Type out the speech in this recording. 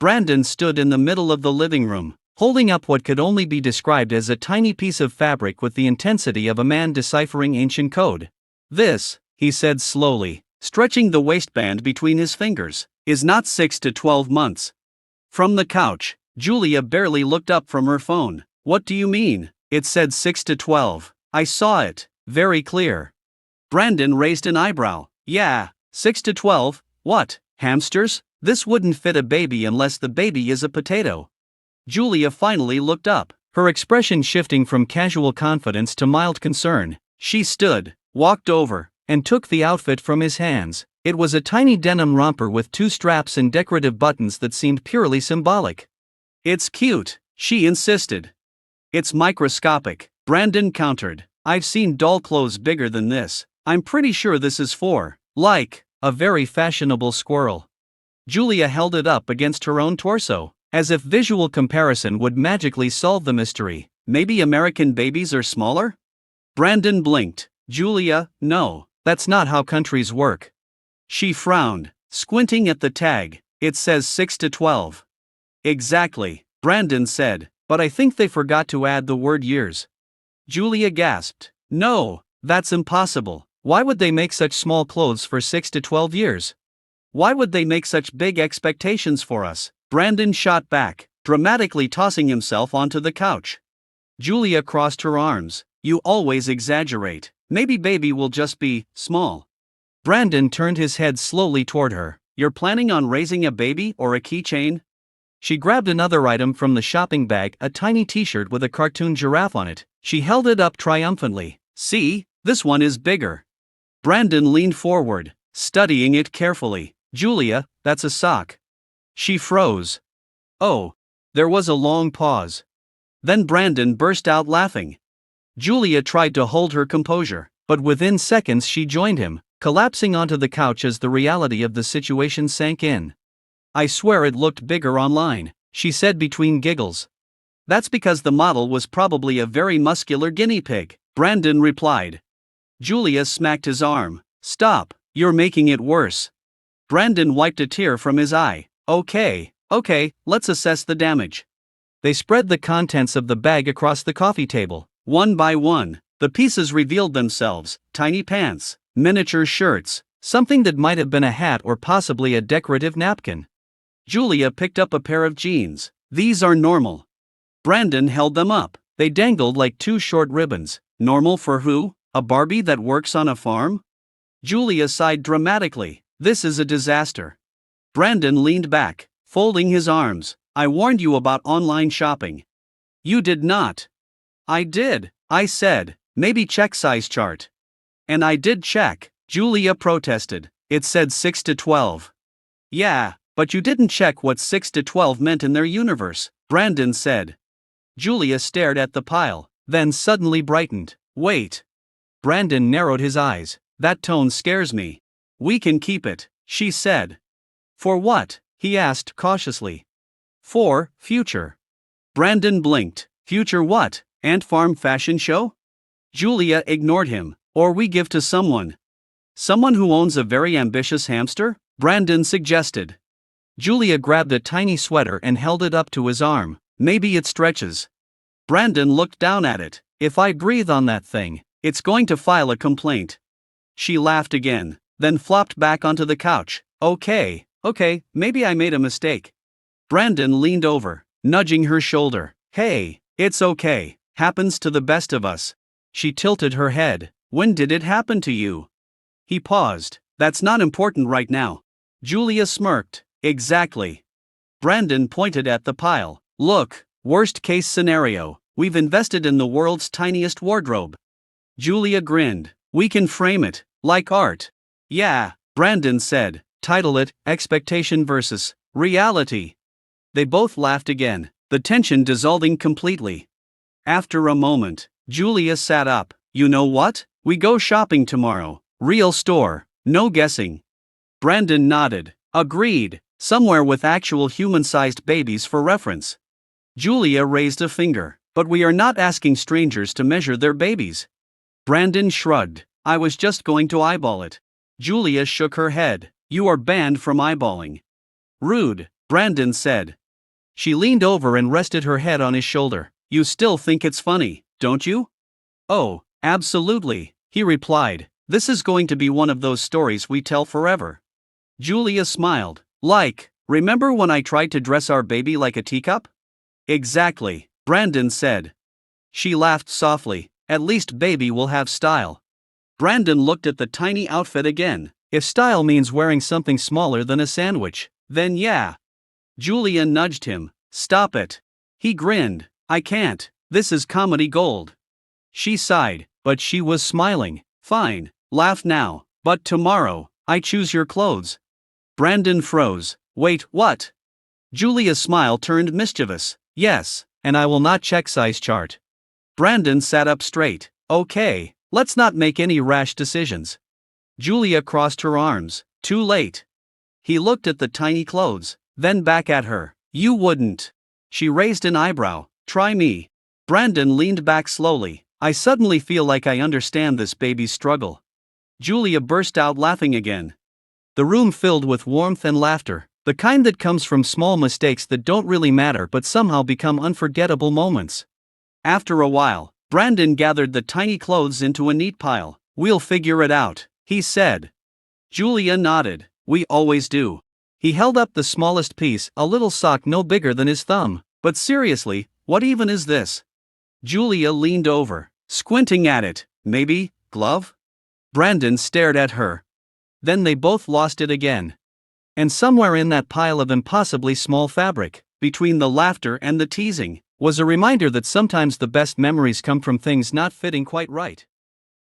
Brandon stood in the middle of the living room, holding up what could only be described as a tiny piece of fabric with the intensity of a man deciphering ancient code. "This," he said slowly, stretching the waistband between his fingers, "is not 6 to 12 months. From the couch, Julia barely looked up from her phone. "What do you mean?" "It said 6 to 12. I saw it. Very clear." Brandon raised an eyebrow. "Yeah, 6 to 12, what, hamsters? This wouldn't fit a baby unless the baby is a potato." Julia finally looked up, her expression shifting from casual confidence to mild concern. She stood, walked over, and took the outfit from his hands. It was a tiny denim romper with 2 straps and decorative buttons that seemed purely symbolic. "It's cute," she insisted. "It's microscopic," Brandon countered. "I've seen doll clothes bigger than this. I'm pretty sure this is for, like, a very fashionable squirrel." Julia held it up against her own torso, as if visual comparison would magically solve the mystery. "Maybe American babies are smaller?" Brandon blinked. "Julia, no, that's not how countries work." She frowned, squinting at the tag. "It says 6 to 12. "Exactly," Brandon said, "but I think they forgot to add the word years." Julia gasped. "No, that's impossible. Why would they make such small clothes for 6 to 12 years? Why would they make such big expectations for us?" Brandon shot back, dramatically tossing himself onto the couch. Julia crossed her arms. "You always exaggerate. Maybe baby will just be small." Brandon turned his head slowly toward her. "You're planning on raising a baby or a keychain?" She grabbed another item from the shopping bag, a tiny t-shirt with a cartoon giraffe on it. She held it up triumphantly. "See, this one is bigger." Brandon leaned forward, studying it carefully. "Julia, that's a sock." She froze. "Oh." There was a long pause. Then Brandon burst out laughing. Julia tried to hold her composure, but within seconds she joined him, collapsing onto the couch as the reality of the situation sank in. "I swear it looked bigger online," she said between giggles. "That's because the model was probably a very muscular guinea pig," Brandon replied. Julia smacked his arm. "Stop, you're making it worse." Brandon wiped a tear from his eye. Okay, let's assess the damage." They spread the contents of the bag across the coffee table. One by one, the pieces revealed themselves: tiny pants, miniature shirts, something that might have been a hat or possibly a decorative napkin. Julia picked up a pair of jeans. "These are normal." Brandon held them up. They dangled like 2 short ribbons. "Normal for who? A Barbie that works on a farm?" Julia sighed dramatically. "This is a disaster." Brandon leaned back, folding his arms. "I warned you about online shopping." "You did not." "I did. I said, maybe check size chart." "And I did check," Julia protested. "It said 6 to 12. "Yeah, but you didn't check what 6 to 12 meant in their universe," Brandon said. Julia stared at the pile, then suddenly brightened. "Wait." Brandon narrowed his eyes. "That tone scares me." "We can keep it," she said. "For what?" he asked cautiously. "For future." Brandon blinked. "Future what? Ant farm fashion show?" Julia ignored him. "Or we give to someone." "Someone who owns a very ambitious hamster?" Brandon suggested. Julia grabbed a tiny sweater and held it up to his arm. "Maybe it stretches." Brandon looked down at it. "If I breathe on that thing, it's going to file a complaint." She laughed again, then flopped back onto the couch. Okay, maybe I made a mistake." Brandon leaned over, nudging her shoulder. "Hey, it's okay, happens to the best of us." She tilted her head. "When did it happen to you?" He paused. "That's not important right now." Julia smirked. "Exactly." Brandon pointed at the pile. "Look, worst case scenario, we've invested in the world's tiniest wardrobe." Julia grinned. "We can frame it, like art." "Yeah," Brandon said. "Title it, Expectation versus Reality." They both laughed again, the tension dissolving completely. After a moment, Julia sat up. "You know what? We go shopping tomorrow. Real store, no guessing." Brandon nodded. "Agreed, somewhere with actual human-sized babies for reference." Julia raised a finger. "But we are not asking strangers to measure their babies." Brandon shrugged. "I was just going to eyeball it." Julia shook her head. "You are banned from eyeballing." "Rude," Brandon said. She leaned over and rested her head on his shoulder. You still think it's funny, don't you? Oh, absolutely, he replied. This is going to be one of those stories we tell forever. Julia smiled. Like, remember when I tried to dress our baby like a teacup? Exactly, Brandon said. She laughed softly. At least baby will have style. Brandon looked at the tiny outfit again. If style means wearing something smaller than a sandwich, then yeah. Julia nudged him. Stop it. He grinned. I can't. This is comedy gold. She sighed, but she was smiling. Fine, laugh now, but tomorrow, I choose your clothes. Brandon froze. Wait, what? Julia's smile turned mischievous. Yes, and I will not check size chart. Brandon sat up straight. Okay, let's not make any rash decisions. Julia crossed her arms. Too late. He looked at the tiny clothes, then back at her. You wouldn't. She raised an eyebrow. Try me. Brandon leaned back slowly. I suddenly feel like I understand this baby's struggle. Julia burst out laughing again. The room filled with warmth and laughter, the kind that comes from small mistakes that don't really matter but somehow become unforgettable moments. After a while, Brandon gathered the tiny clothes into a neat pile. We'll figure it out, he said. Julia nodded. We always do. He held up the smallest piece, a little sock no bigger than his thumb. But seriously, what even is this? Julia leaned over, squinting at it. Maybe, glove? Brandon stared at her. Then they both lost it again. And somewhere in that pile of impossibly small fabric, between the laughter and the teasing, was a reminder that sometimes the best memories come from things not fitting quite right.